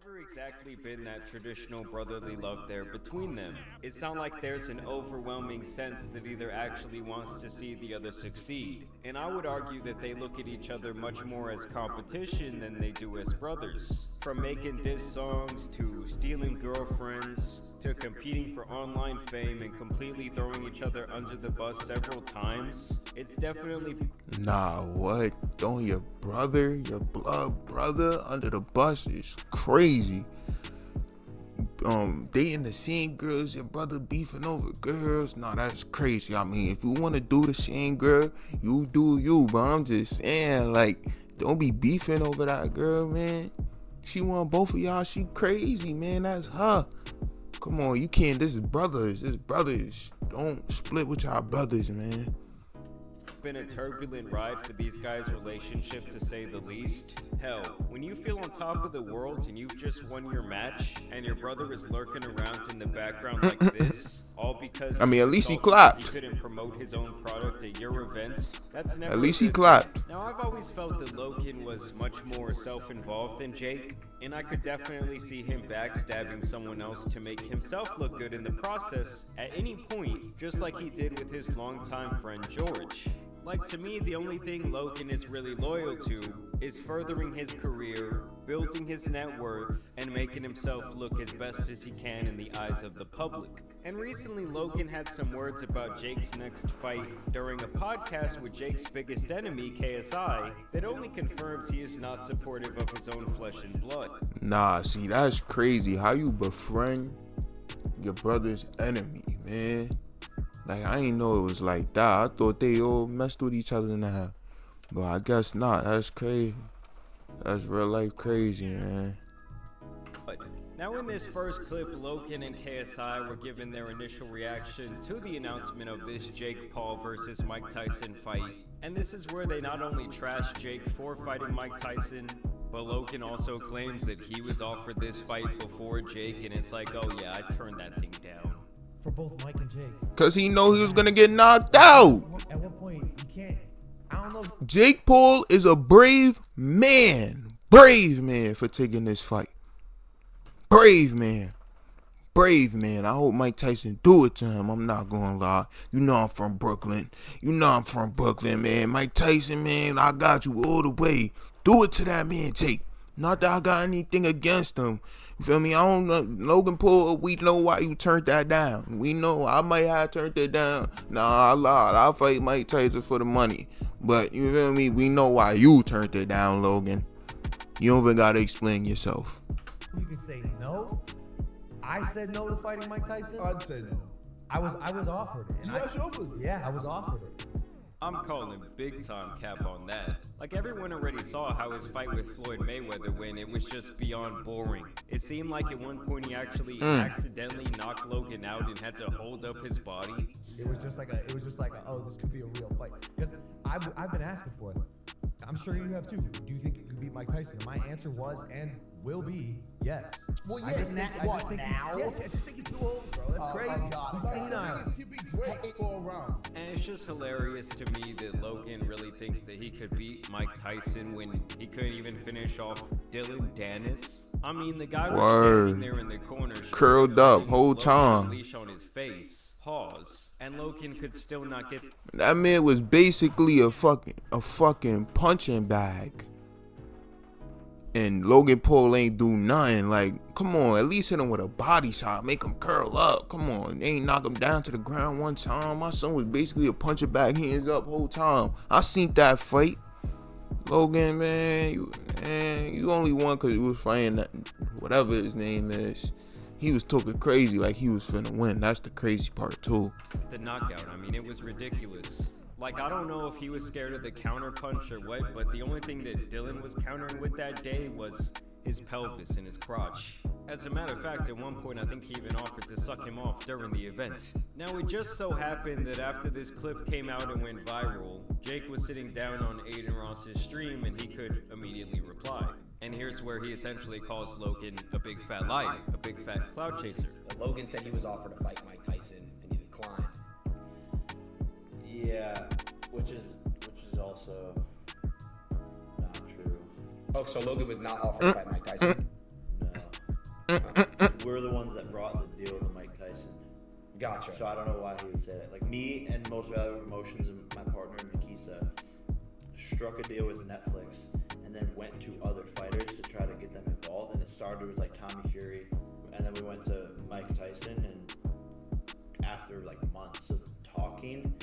never exactly been that traditional brotherly love there between them. It's not like there's an overwhelming sense that either actually wants to see the other succeed. And I would argue that they look at each other much more as competition than they do as brothers. From making diss songs to stealing girlfriends to competing for online fame and completely throwing each other under the bus several times, it's definitely... Nah, what? Throwing your brother, your blood brother under the bus is crazy. Dating the same girls, your brother beefing over girls, nah, that's crazy. I mean, if you want to do the same girl, you do you, but I'm just saying, like, don't be beefing over that girl, man. She want both of y'all, she crazy, man, that's her. Come on, you can't, this is brothers. Don't split with y'all brothers, man. Been a turbulent ride for these guys' relationship, to say the least. Hell, when you feel on top of the world and you've just won your match and your brother is lurking around in the background like this, all because I mean, at least he clapped. He couldn't promote his own product at your event. That's never At least he clapped. Now, I've always felt that Logan was much more self-involved than Jake, and I could definitely see him backstabbing someone else to make himself look good in the process at any point, just like he did with his longtime friend George. Like, to me, the only thing Logan is really loyal to is furthering his career, building his net worth, and making himself look as best as he can in the eyes of the public. And recently, Logan had some words about Jake's next fight during a podcast with Jake's biggest enemy, KSI, that only confirms he is not supportive of his own flesh and blood. Nah, see, that's crazy. How you befriend your brother's enemy, man? Like, I didn't know it was like that. I thought they all messed with each other now. But I guess not. That's crazy. That's real life crazy, man. Now, in this first clip, Logan and KSI were given their initial reaction to the announcement of this Jake Paul versus Mike Tyson fight. And this is where they not only trash Jake for fighting Mike Tyson, but Logan also claims that he was offered this fight before Jake, and it's like, oh yeah, I turned that thing down. For both Mike and Jake. Because he know he was going to get knocked out. At what point, you can't, I don't know. Jake Paul is a brave man. Brave man for taking this fight. Brave man. Brave man. I hope Mike Tyson do it to him. I'm not going to lie. You know I'm from Brooklyn. Man. Mike Tyson, man, I got you all the way. Do it to that man, Jake. Not that I got anything against him. You feel me? I don't know. Logan Paul, we know why you turned that down. We know I might have turned it down. Nah, I lied. I'll fight Mike Tyson for the money. But, you feel me? We know why you turned it down, Logan. You don't even got to explain yourself. You can say no. I said no to fighting Mike Tyson. I'd say no. I was offered it. And You actually offered it? Yeah, I was offered it. I'm calling big time cap on that. Like, everyone already saw how his fight with Floyd Mayweather went. It was just beyond boring. It seemed like at one point he actually accidentally knocked Logan out and had to hold up his body. It was just like oh, this could be a real fight. Because I've been asking for it. I'm sure you have too. Do you think you can beat Mike Tyson? And my answer was and will be yes. Well, yeah, I just think now? Yes, I just think he's too old, bro. That's crazy. He's senile. He'd be great for a round. And it's just hilarious to me that Logan really thinks that he could beat Mike Tyson when he couldn't even finish off Dylan Dennis. I mean, the guy was standing there in the corner, curled up whole time. Leash on his face. Pause. And Logan could still not get. That man was basically a fucking punching bag. And Logan Paul ain't do nothing. Like, come on, at least hit him with a body shot. Make him curl up. Come on, they ain't knock him down to the ground one time. My son was basically a punching bag, hands up whole time. I seen that fight. Logan, man, you only won because you was fighting that, whatever his name is. He was talking crazy like he was finna win. That's the crazy part too. The knockout, I mean, it was ridiculous. Like, I don't know if he was scared of the counter punch or what, but the only thing that Dylan was countering with that day was his pelvis and his crotch. As a matter of fact, at one point, I think he even offered to suck him off during the event. Now, it just so happened that after this clip came out and went viral, Jake was sitting down on Aiden Ross's stream and he could immediately reply. And here's where he essentially calls Logan a big fat liar, a big fat cloud chaser. Logan said he was offered to fight Mike Tyson and he declined. Yeah, which is also not true. Oh, so Logan was not offered to fight Mike Tyson? No. we're the ones that brought the deal to Mike Tyson. Gotcha. So I don't know why he would say that. Like me and Most Valuable Promotions and my partner Nikisa struck a deal with Netflix and then went to other fighters to try to get them involved. And it started with like Tommy Fury, and then we went to Mike Tyson, and after like months of talking,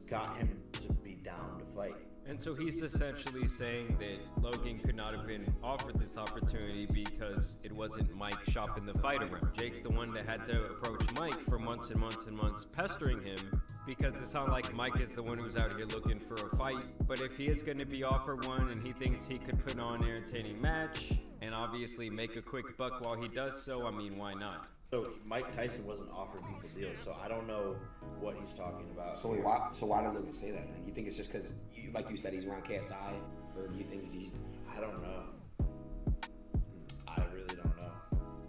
got him to be down to fight. And so he's essentially saying that Logan could not have been offered this opportunity because it wasn't Mike shopping the fight around. Jake's the one that had to approach Mike for months and months and months, pestering him, because it sounds like Mike is the one who's out here looking for a fight. But if he is going to be offered one and he thinks he could put on an entertaining match and obviously make a quick buck while he does so, I mean, why not? So Mike Tyson wasn't offering people deals, so I don't know what he's talking about. So why did Logan say that then? You think it's just because, like you said, he's around KSI, or do you think he's? I don't know. I really don't know.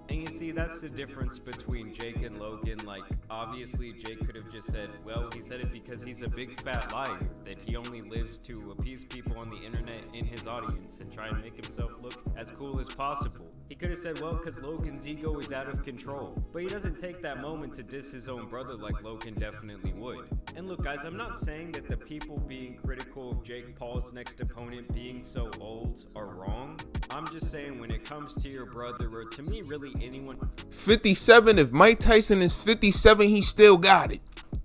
And you see, that's the difference between Jake and Logan. Like, obviously, Jake could have just said, well, he said it because he's a big fat liar, that he only lives to appease people on the internet in his audience and try and make himself look as cool as possible. He could have said, well, because Logan's ego is out of control. But he doesn't take that moment to diss his own brother like Logan definitely would. And look, guys, I'm not saying that the people being critical of Jake Paul's next opponent being so old are wrong. I'm just saying when it comes to your brother, or to me, really anyone. 57, if Mike Tyson is 57, he still got it.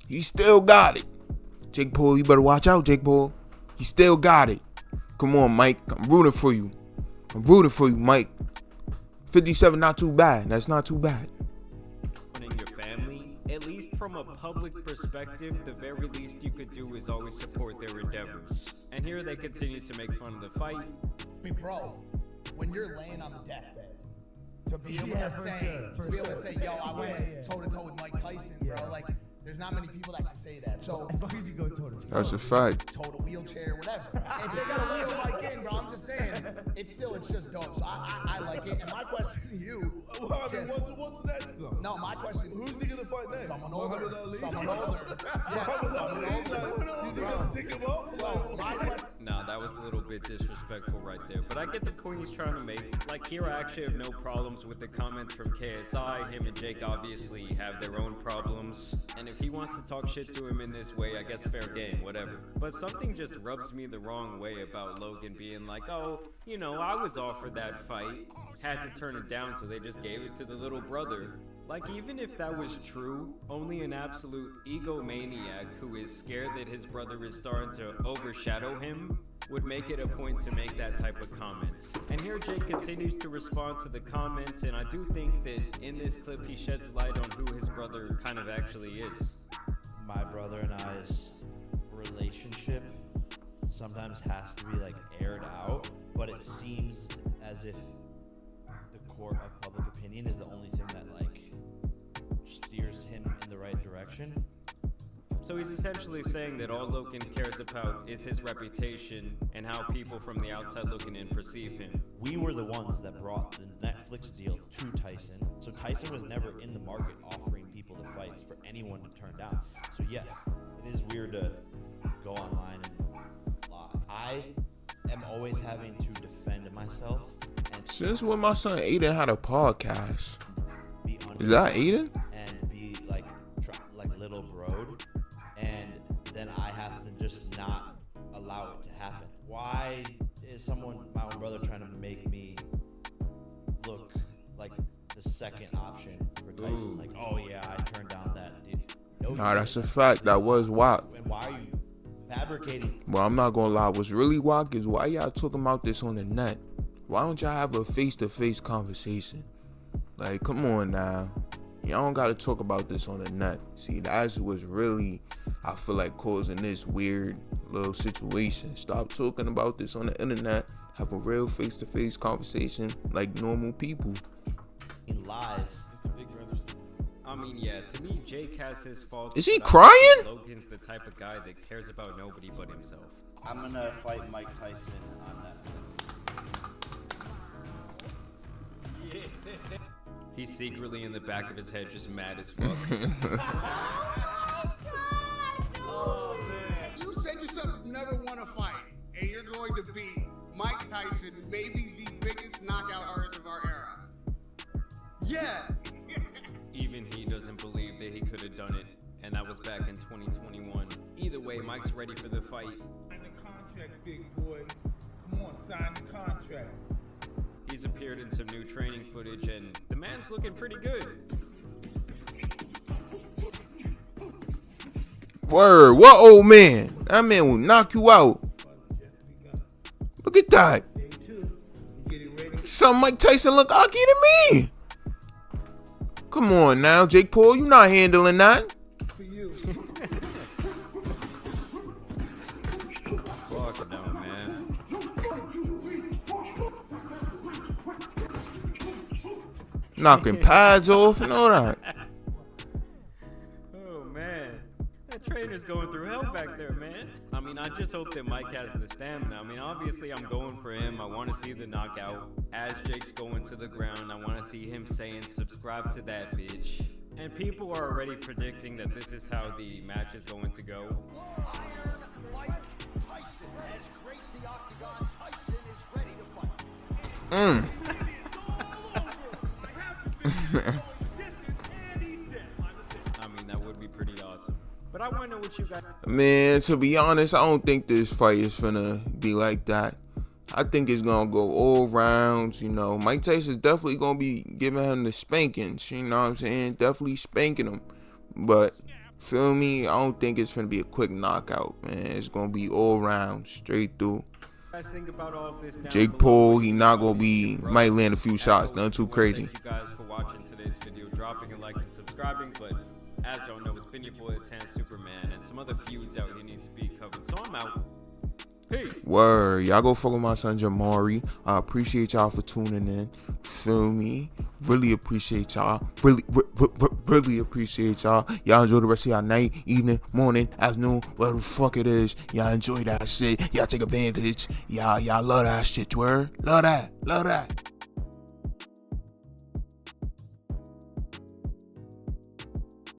He still got it. Jake Paul, you better watch out, Jake Paul. He still got it. Come on, Mike. I'm rooting for you. I'm rooting for you, Mike. 57, not too bad. That's not too bad. In your family, at least from a public perspective, the very least you could do is always support their endeavors. And here they continue to make fun of the fight. I mean, bro, when you're laying on the deathbed, to be able Yeah, to for say, sure, for to be able to sure. say, yo, I went toe to toe with Mike Tyson, bro. Yeah. Like, there's not many people that can say that. So, As long as you go toe to toe. That's a fact. total wheelchair, whatever. If they got a wheel Mike in, bro, I'm just saying, it's just dope. So I like it. And my question to you, Well, I mean, Jim, what's next though? no, my question, Who's he gonna fight next? someone older, Muhammad Ali? someone older. Yeah, someone He's older. is he gonna take him up? So, my question, Nah, that was a little bit disrespectful right there. But I get the point he's trying to make. Like, here I actually have no problems with the comments from KSI. Him and Jake obviously have their own problems. And if he wants to talk shit to him in this way, I guess fair game, whatever. But something just rubs me the wrong way about Logan being like, oh, you know, I was offered that fight. Had to turn it down, so they just gave it to the little brother. Like, even if that was true, only an absolute egomaniac who is scared that his brother is starting to overshadow him would make it a point to make that type of comment. And here Jake continues to respond to the comments, and I do think that in this clip he sheds light on who his brother kind of actually is. My brother and I's relationship sometimes has to be like aired out, but it seems as if the court of public opinion is the only thing that like steers him in the right direction. So he's essentially saying that all Logan cares about is his reputation and how people from the outside looking in perceive him. We were the ones that brought the Netflix deal to Tyson, so Tyson was never in the market offering people the fights for anyone to turn down. So yes, it is weird to go online and lie. I am always having to defend myself and Since when my son Aiden had a podcast. be Is that Aiden? and be like little broed, and then I have to just not allow it to happen. Why is someone, my own brother, trying to make me look like the second option for Tyson? Ooh. Like, oh yeah, I turned down that dude. No, Nah, you that's a didn't. fact. That was whack. And why are you fabricating? Well, I'm not gonna lie. What's really whack is why y'all talking about this on the net. Why don't y'all have a face-to-face conversation? Like, come on now. Y'all don't gotta talk about this on the net. See, that's what's really, I feel like, causing this weird little situation. Stop talking about this on the internet. Have a real face-to-face conversation like normal people. Lies. It's the big brother syndrome. I mean, yeah, to me, Jake has his faults. Is he but I think crying? Logan's the type of guy that cares about nobody but himself. I'm gonna fight Mike Tyson on Netflix. He's secretly in the back of his head just mad as fuck. You said yourself never want to fight, and you're going to beat Mike Tyson, maybe the biggest knockout artist of our era. yeah. Even he doesn't believe that he could have done it, and that was back in 2021. Either way, Mike's ready for the fight. Sign the contract, big boy. Come on, sign the contract. He's appeared in some new training footage, and the man's looking pretty good. Word, what old man? That man will knock you out. Look at that. Some Mike Tyson look ugly to me. Come on now, Jake Paul, you not handling that. For you. Fuck no, man. Knocking pads off and all that. Oh man, that trainer's going through hell back there, man. I mean, I just hope that Mike has the stamina. I mean, obviously I'm going for him. I want to see the knockout. As Jake's going to the ground, I want to see him saying, "Subscribe to that bitch." And people are already predicting that this is how the match is going to go. Iron Mike Tyson has graced the octagon. Tyson is ready to fight. I mean, that would be pretty awesome. But I want to know what you guys... Man, to be honest, I don't think this fight is finna be like that. I think it's gonna go all rounds, you know. Mike Tyson's definitely gonna be giving him the spankings, you know what I'm saying? Definitely spanking him. But, feel me, I don't think it's gonna be a quick knockout, man. It's gonna be all rounds, straight through. think about all of this down Jake below. Paul, he not gonna be, might land a few shots, nothing too crazy. Thank you guys for watching today's video, dropping a like and subscribing. But as y'all know, it's been your boy, the Tan Superman, and some other feuds out here need to be covered. So I'm out. Peace. Word, y'all go fuck with my son Jamari. I appreciate y'all for tuning in. Feel me? Really appreciate y'all. Really appreciate y'all. Y'all enjoy the rest of y'all night, evening, morning, afternoon, whatever the fuck it is. Y'all enjoy that shit. Y'all take advantage. Y'all love that shit. Word, love that.